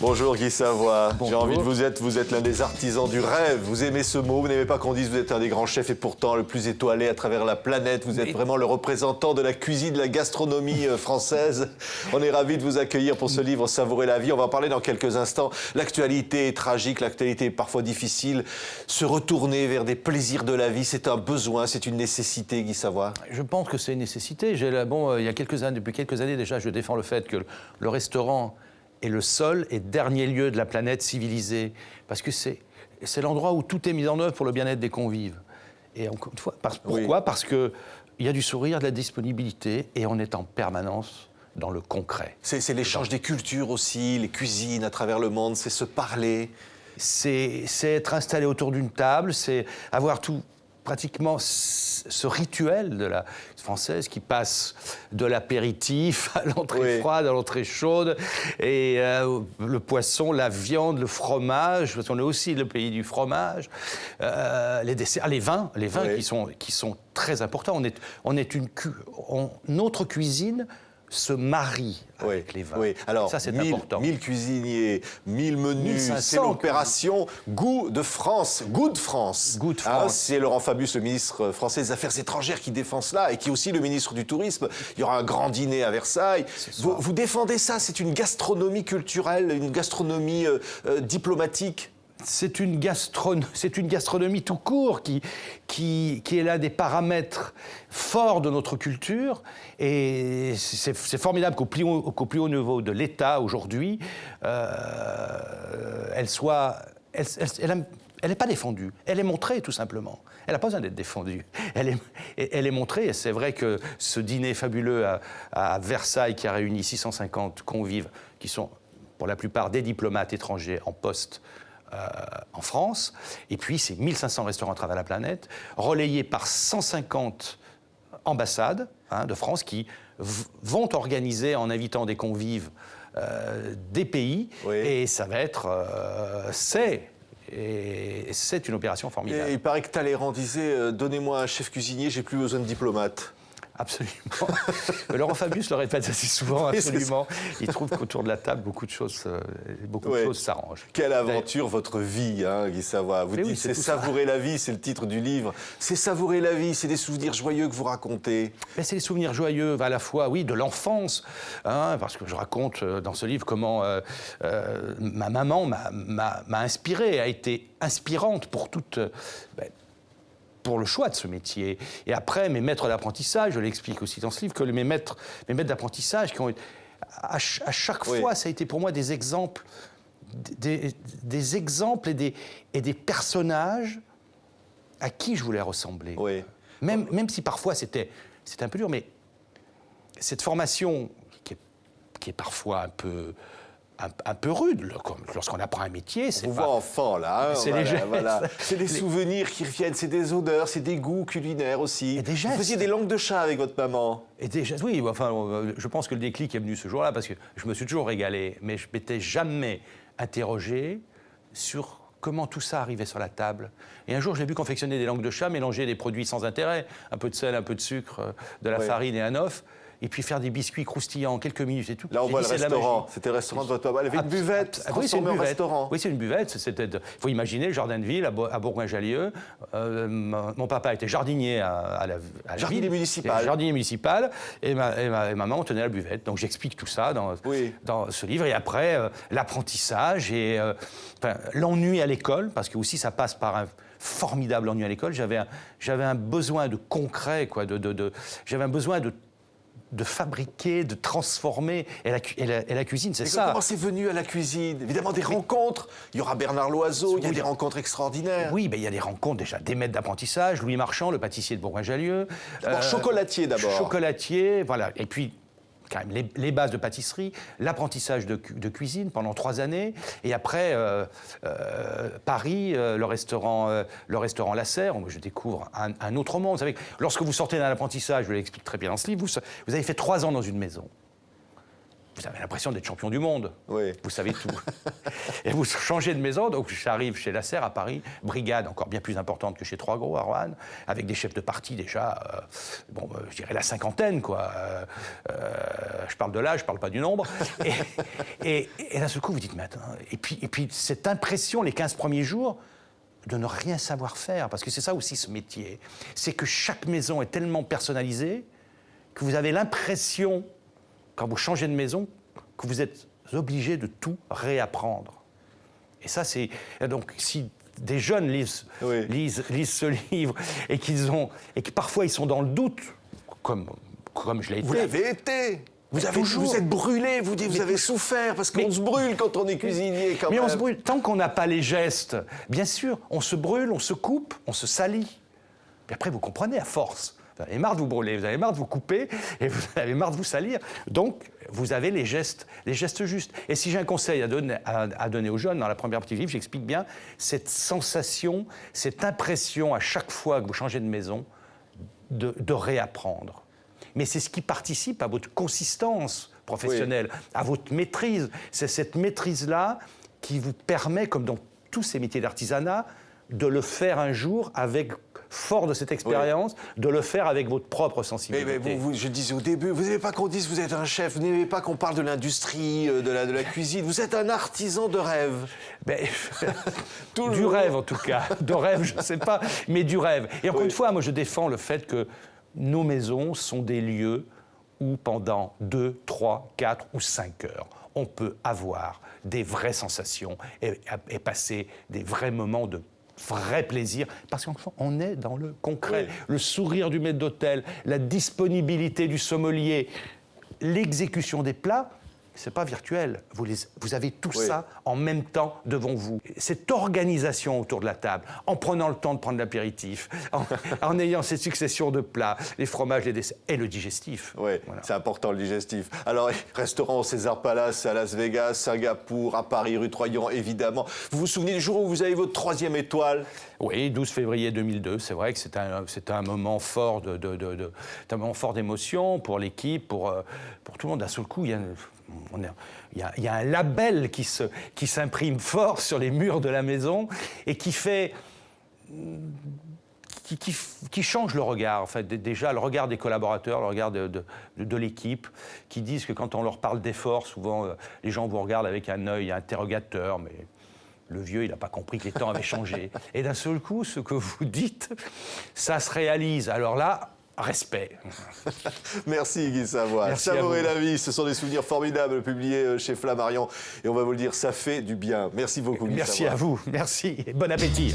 Bonjour Guy Savoy. Bonjour. J'ai envie de vous êtes l'un des artisans du rêve. Vous aimez ce mot, vous n'aimez pas qu'on dise vous êtes un des grands chefs et pourtant le plus étoilé à travers la planète. Vous êtes vraiment le représentant de la cuisine, de la gastronomie française. On est ravis de vous accueillir pour ce livre Savourer la vie. On va en parler dans quelques instants. L'actualité est tragique, l'actualité est parfois difficile. Se retourner vers des plaisirs de la vie, c'est un besoin, c'est une nécessité, Guy Savoy. Je pense que c'est une nécessité. Il y a quelques années, depuis quelques années déjà, je défends le fait que le restaurant est le seul et dernier lieu de la planète civilisée, parce que c'est l'endroit où tout est mis en œuvre pour le bien-être des convives. Et encore une fois, pourquoi ? Parce qu'il y a du sourire, de la disponibilité, et on est en permanence dans le concret. C'est l'échange des cultures aussi, les cuisines à travers le monde, c'est se parler. C'est être installé autour d'une table, c'est avoir tout... pratiquement ce rituel de la française qui passe de l'apéritif à l'entrée froide, à l'entrée chaude, et le poisson, la viande, le fromage, parce qu'on est aussi le pays du fromage, les desserts, les vins qui sont très importants. Notre cuisine se marie avec les vins. Oui. Alors, ça, c'est important. 1000 cuisiniers, 1000 menus, c'est l'opération Goût de France. Goût de France. Goût de France. C'est Laurent Fabius, le ministre français des Affaires étrangères, qui défend cela et qui est aussi le ministre du Tourisme. Il y aura un grand dîner à Versailles. Vous défendez ça, c'est une gastronomie culturelle, une gastronomie diplomatique. C'est une gastronomie tout court qui est l'un des paramètres forts de notre culture. Et c'est formidable qu'au plus haut niveau de l'État, aujourd'hui, elle n'est pas défendue. Elle est montrée, tout simplement. Elle n'a pas besoin d'être défendue. Elle est montrée. Et c'est vrai que ce dîner fabuleux à Versailles, qui a réuni 650 convives, qui sont pour la plupart des diplomates étrangers en poste, en France, et puis c'est 1500 restaurants à travers la planète, relayés par 150 ambassades de France qui vont organiser, en invitant des convives des pays, et ça va être... c'est une opération formidable. Et il paraît que Talleyrand disait donnez-moi un chef cuisinier, j'ai plus besoin de diplomate. Absolument. Laurent Fabius le répète assez souvent, absolument. Il trouve qu'autour de la table, beaucoup de choses s'arrangent. Quelle aventure, votre vie, Guy Savoy. Vous dites, c'est savourer la vie, c'est le titre du livre. C'est savourer la vie, c'est des souvenirs joyeux que vous racontez. C'est des souvenirs joyeux, à la fois, de l'enfance, parce que je raconte dans ce livre comment ma maman m'a inspiré, a été inspirante pour toute... pour le choix de ce métier. Et après, mes maîtres d'apprentissage, je l'explique aussi dans ce livre, que mes maîtres d'apprentissage, qui ont à chaque fois, ça a été pour moi des exemples, des exemples et des personnages à qui je voulais ressembler. Oui. Même si parfois c'était un peu dur, mais cette formation qui est parfois un peu rude, lorsqu'on apprend un métier. On vous voit enfant, là. C'est les gestes. C'est des souvenirs qui reviennent, c'est des odeurs, c'est des goûts culinaires aussi. Et des gestes. Vous faisiez des langues de chat avec votre maman. Et des gestes, oui. Je pense que le déclic est venu ce jour-là, parce que je me suis toujours régalé, mais je ne m'étais jamais interrogé sur comment tout ça arrivait sur la table. Et un jour, je l'ai vu confectionner des langues de chat, mélanger des produits sans intérêt, un peu de sel, un peu de sucre, de la farine et un œuf, et puis faire des biscuits croustillants en quelques minutes et tout. Là, on voit le restaurant. C'était le restaurant de votre maman. Elle avait une buvette transformée en restaurant. Oui, c'est une buvette. Il faut imaginer le jardin de ville à Bourgoin-Jallieu. Mon papa était jardinier à la jardinier municipal. Jardinier municipal. Et maman tenait la buvette. Donc j'explique tout ça dans ce livre. Et après, l'apprentissage et l'ennui à l'école, parce que aussi ça passe par un formidable ennui à l'école. J'avais un besoin de concret, j'avais un besoin de fabriquer, de transformer. Et la cuisine, c'est ça. Comment c'est venu à la cuisine ? Évidemment, des rencontres. Il y aura Bernard Loiseau, il y a des rencontres extraordinaires. Oui, il y a des rencontres, déjà, des maîtres d'apprentissage. Louis Marchand, le pâtissier de Bourgoin-Jallieu. Chocolatier, d'abord. Chocolatier, voilà. Et puis, quand même, les bases de pâtisserie, l'apprentissage de cuisine pendant 3 années. Et après, Paris, le restaurant La Serre, où je découvre un autre monde. Vous savez, lorsque vous sortez d'un apprentissage, je l'explique très bien dans ce livre, vous avez fait 3 ans dans une maison. vous avez l'impression d'être champion du monde. Oui. Vous savez tout. Et vous changez de maison, donc j'arrive chez Lasserre à Paris, brigade encore bien plus importante que chez Trois Gros à Roanne, avec des chefs de parti déjà, je dirais la cinquantaine, quoi. Je parle de l'âge, je parle pas du nombre. Et d'un seul coup, vous dites, mais attends, et puis cette impression, les 15 premiers jours, de ne rien savoir faire, parce que c'est ça aussi ce métier, c'est que chaque maison est tellement personnalisée que vous avez l'impression, quand vous changez de maison, que vous êtes obligé de tout réapprendre. Et ça, c'est... Donc, si des jeunes lisent ce livre et que parfois ils sont dans le doute, comme je l'ai été... Vous l'avez été. Vous êtes brûlé, vous avez souffert, parce qu'on se brûle quand on est cuisinier, quand même. Mais on se brûle. Tant qu'on n'a pas les gestes, bien sûr, on se brûle, on se coupe, on se salit. Puis après, vous comprenez, à force. Vous avez marre de vous brûler, vous avez marre de vous couper, et vous avez marre de vous salir. Donc, vous avez les gestes justes. Et si j'ai un conseil à donner aux jeunes, dans la première partie du livre, j'explique bien cette sensation, cette impression, à chaque fois que vous changez de maison, de réapprendre. Mais c'est ce qui participe à votre consistance professionnelle, à votre maîtrise. C'est cette maîtrise-là qui vous permet, comme dans tous ces métiers d'artisanat, de le faire un jour fort de cette expérience, de le faire avec votre propre sensibilité. Mais je disais au début, vous n'aimez pas qu'on dise que vous êtes un chef, vous n'aimez pas qu'on parle de l'industrie, de la cuisine, vous êtes un artisan de rêve. Du rêve en tout cas, de rêve je ne sais pas, mais du rêve. Et encore une fois, moi je défends le fait que nos maisons sont des lieux où pendant 2, 3, 4 ou 5 heures, on peut avoir des vraies sensations et passer des vrais moments de vrai plaisir, parce qu'on est dans le concret. Oui. Le sourire du maître d'hôtel, la disponibilité du sommelier, l'exécution des plats, c'est pas virtuel. Vous avez tout ça en même temps devant vous. Cette organisation autour de la table, en prenant le temps de prendre l'apéritif, en ayant cette succession de plats, les fromages, les desserts, et le digestif. Oui, voilà. C'est important le digestif. Alors, restaurant César Palace à Las Vegas, Singapour, à Paris, rue Troyon, évidemment. Vous vous souvenez du jour où vous avez votre 3e étoile ? Oui, 12 février 2002. C'est vrai que c'était un moment fort un moment fort d'émotion pour l'équipe, pour tout le monde. D'un seul coup, il y a un label qui s'imprime fort sur les murs de la maison et qui change le regard. En fait, déjà, le regard des collaborateurs, le regard de l'équipe, qui disent que quand on leur parle d'effort, souvent, les gens vous regardent avec un œil interrogateur, mais le vieux, il n'a pas compris que les temps avaient changé. Et d'un seul coup, ce que vous dites, ça se réalise. Alors là, respect. Merci Guy Savoie. Savourer la vie, ce sont des souvenirs formidables publiés chez Flammarion. Et on va vous le dire, ça fait du bien. Merci beaucoup Guy Savoie. Merci à vous. Merci et bon appétit.